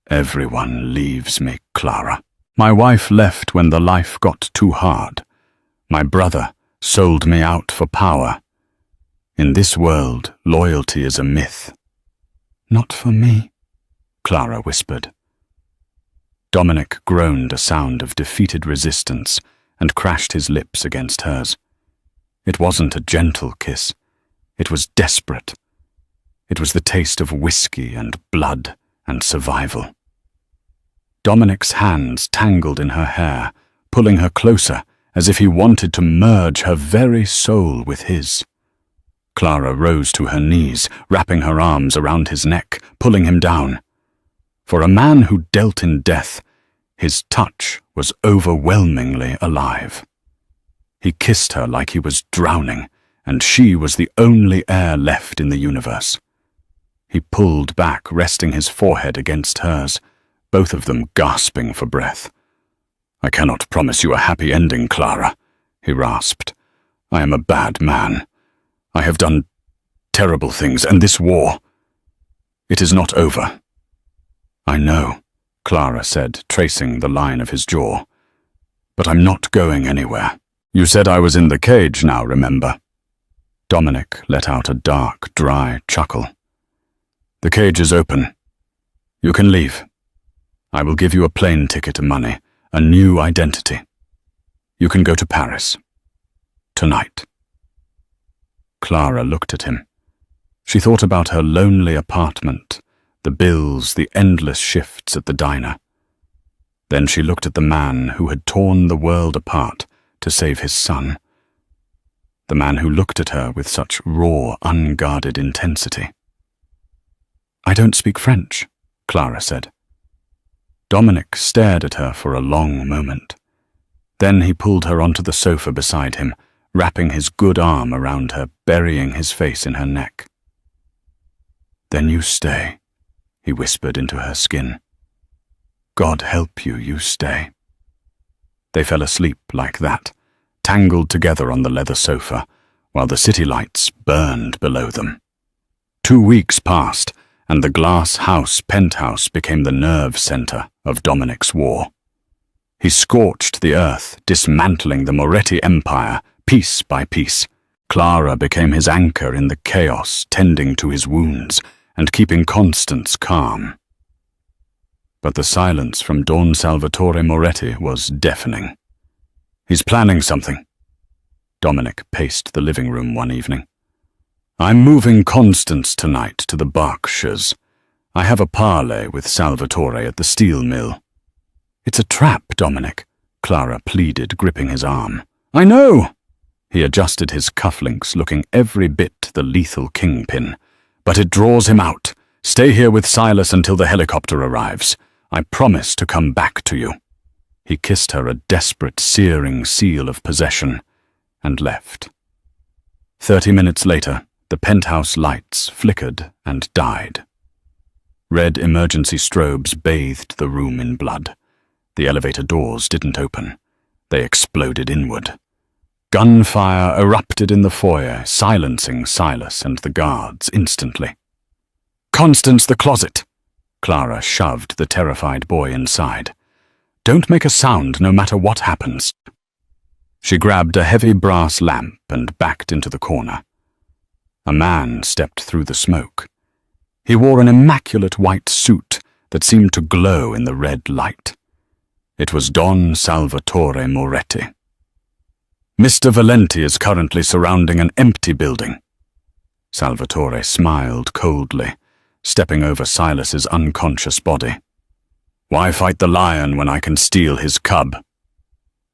"Everyone leaves me, Clara. My wife left when the life got too hard. My brother sold me out for power. In this world, loyalty is a myth." "Not for me," Clara whispered. Dominic groaned a sound of defeated resistance and crashed his lips against hers. It wasn't a gentle kiss. It was desperate. It was the taste of whiskey and blood and survival. Dominic's hands tangled in her hair, pulling her closer, as if he wanted to merge her very soul with his. Clara rose to her knees, wrapping her arms around his neck, pulling him down. For a man who dealt in death, his touch was overwhelmingly alive. He kissed her like he was drowning, and she was the only air left in the universe. He pulled back, resting his forehead against hers, both of them gasping for breath. "I cannot promise you a happy ending, Clara," he rasped. "I am a bad man. I have done terrible things, and this war, it is not over." "I know," Clara said, tracing the line of his jaw. "But I'm not going anywhere. You said I was in the cage now, remember?" Dominic let out a dark, dry chuckle. "The cage is open. You can leave. I will give you a plane ticket and money, a new identity. You can go to Paris. Tonight." Clara looked at him. She thought about her lonely apartment, the bills, the endless shifts at the diner. Then she looked at the man who had torn the world apart to save his son. The man who looked at her with such raw, unguarded intensity. "I don't speak French," Clara said. Dominic stared at her for a long moment. Then he pulled her onto the sofa beside him, wrapping his good arm around her, burying his face in her neck. "Then you stay," he whispered into her skin. "God help you, you stay." They fell asleep like that, tangled together on the leather sofa, while the city lights burned below them. 2 weeks passed, and the glass house penthouse became the nerve center of Dominic's war. He scorched the earth, dismantling the Moretti Empire piece by piece. Clara became his anchor in the chaos, tending to his wounds and keeping Constance calm. But the silence from Don Salvatore Moretti was deafening. "He's planning something." Dominic paced the living room one evening. "I'm moving Constance tonight to the Berkshires. I have a parley with Salvatore at the steel mill." "It's a trap, Dominic," Clara pleaded, gripping his arm. "I know." He adjusted his cufflinks, looking every bit the lethal kingpin. "But it draws him out. Stay here with Silas until the helicopter arrives. I promise to come back to you." He kissed her a desperate, searing seal of possession, and left. 30 minutes later, the penthouse lights flickered and died. Red emergency strobes bathed the room in blood. The elevator doors didn't open. They exploded inward. Gunfire erupted in the foyer, silencing Silas and the guards instantly. "Constance, the closet!" Clara shoved the terrified boy inside. "Don't make a sound no matter what happens." She grabbed a heavy brass lamp and backed into the corner. A man stepped through the smoke. He wore an immaculate white suit that seemed to glow in the red light. It was Don Salvatore Moretti. "Mr. Valenti is currently surrounding an empty building." Salvatore smiled coldly, stepping over Silas's unconscious body. "Why fight the lion when I can steal his cub?"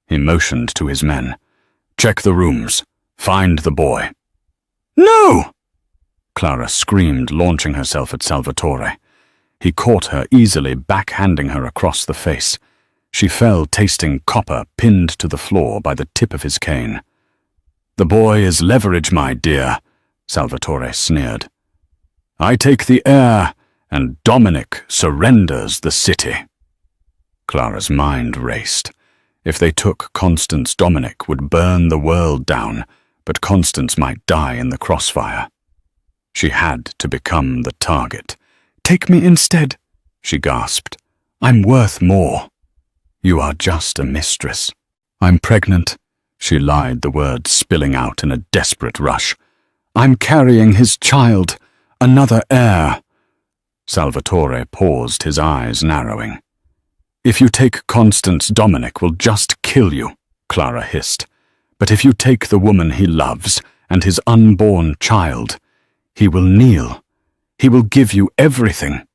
He motioned to his men. "Check the rooms. Find the boy." "No!" Clara screamed, launching herself at Salvatore. He caught her easily, backhanding her across the face. She fell, tasting copper pinned to the floor by the tip of his cane. "The boy is leverage, my dear," Salvatore sneered. "I take the air, and Dominic surrenders the city." Clara's mind raced. If they took Constance, Dominic would burn the world down, but Constance might die in the crossfire. She had to become the target. "Take me instead," she gasped. "I'm worth more." "You are just a mistress." "I'm pregnant," she lied, the words spilling out in a desperate rush. "I'm carrying his child, another heir." Salvatore paused, his eyes narrowing. "If you take Constance, Dominic will just kill you," Clara hissed. "But if you take the woman he loves and his unborn child, he will kneel. He will give you everything.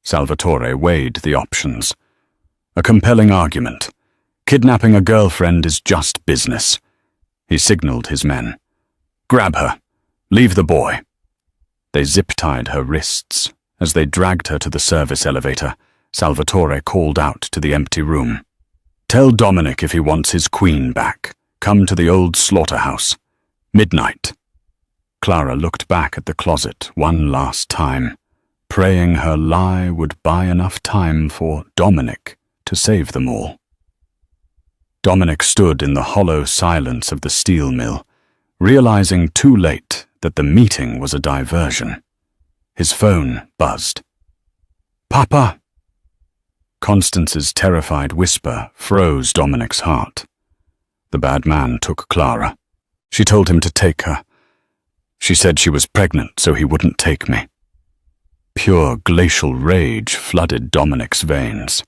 Salvatore weighed the options. A compelling argument. Kidnapping a girlfriend is just business. He signaled his men. Grab her. Leave the boy. They zip-tied her wrists. As they dragged her to the service elevator, Salvatore called out to the empty room. Tell Dominic if he wants his queen back. Come to the old slaughterhouse. Midnight. Clara looked back at the closet one last time, praying her lie would buy enough time for Dominic to save them all. Dominic stood in the hollow silence of the steel mill, realizing too late that the meeting was a diversion. His phone buzzed. Papa! Constance's terrified whisper froze Dominic's heart. The bad man took Clara. She told him to take her. She said she was pregnant, so he wouldn't take me. Pure glacial rage flooded Dominic's veins.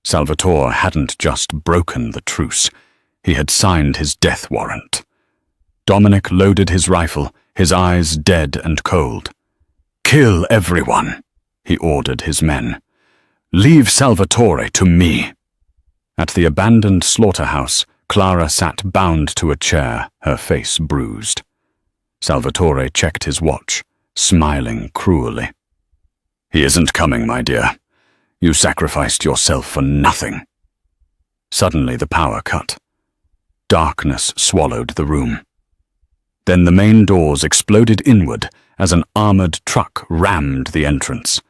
Salvatore hadn't just broken the truce. He had signed his death warrant. Dominic loaded his rifle, his eyes dead and cold. Kill everyone, he ordered his men. Leave Salvatore to me. At the abandoned slaughterhouse, Clara sat bound to a chair, her face bruised. Salvatore checked his watch, smiling cruelly. He isn't coming, my dear. You sacrificed yourself for nothing. Suddenly the power cut. Darkness swallowed the room. Then the main doors exploded inward as an armored truck rammed the entrance.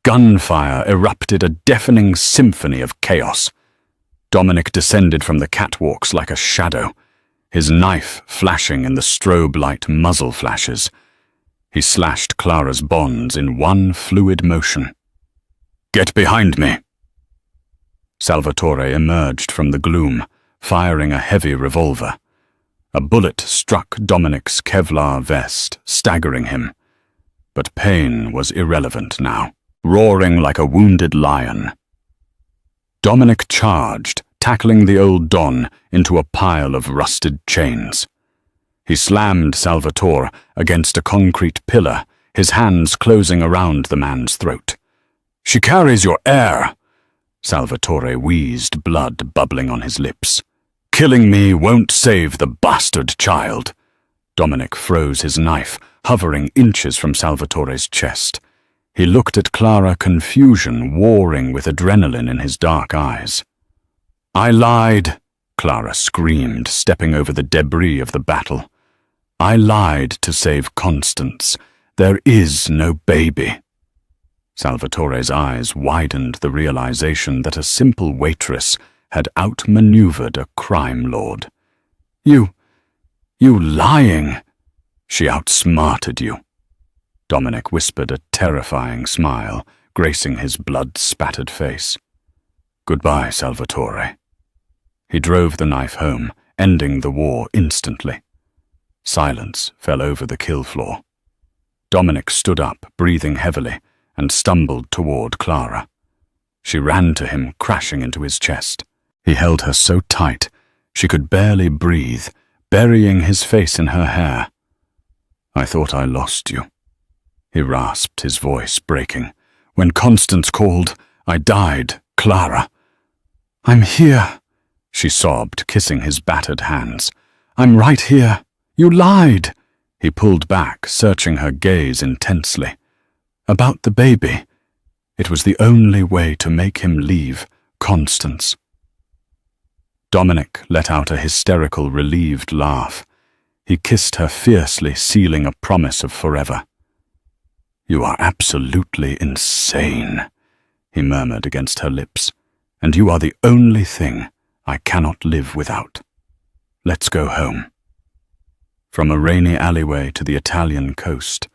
Gunfire erupted a deafening symphony of chaos. Dominic descended from the catwalks like a shadow, his knife flashing in the strobe light muzzle flashes. He slashed Clara's bonds in one fluid motion. Get behind me! Salvatore emerged from the gloom, firing a heavy revolver. A bullet struck Dominic's Kevlar vest, staggering him. But pain was irrelevant now, roaring like a wounded lion. Dominic charged, tackling the old Don into a pile of rusted chains. He slammed Salvatore against a concrete pillar, his hands closing around the man's throat. She carries your heir. Salvatore wheezed, blood bubbling on his lips. Killing me won't save the bastard child. Dominic froze his knife, hovering inches from Salvatore's chest. He looked at Clara, confusion warring with adrenaline in his dark eyes. I lied, Clara screamed, stepping over the debris of the battle. I lied to save Constance. There is no baby. Salvatore's eyes widened the realization that a simple waitress had outmaneuvered a crime lord. You lying! She outsmarted you. Dominic whispered, a terrifying smile gracing his blood-spattered face. Goodbye, Salvatore. He drove the knife home, ending the war instantly. Silence fell over the kill floor. Dominic stood up, breathing heavily, and stumbled toward Clara. She ran to him, crashing into his chest. He held her so tight, she could barely breathe, burying his face in her hair. I thought I lost you. He rasped, his voice breaking. When Constance called, I died, Clara. I'm here, she sobbed, kissing his battered hands. I'm right here. You lied. He pulled back, searching her gaze intensely. About the baby. It was the only way to make him leave Constance. Dominic let out a hysterical, relieved laugh. He kissed her fiercely, sealing a promise of forever. You are absolutely insane, he murmured against her lips, and you are the only thing I cannot live without. Let's go home. From a rainy alleyway to the Italian coast,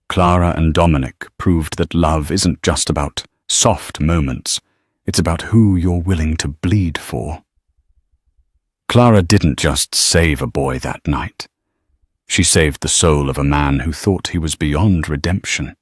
Clara and Dominic proved that love isn't just about soft moments, it's about who you're willing to bleed for. Clara didn't just save a boy that night. She saved the soul of a man who thought he was beyond redemption.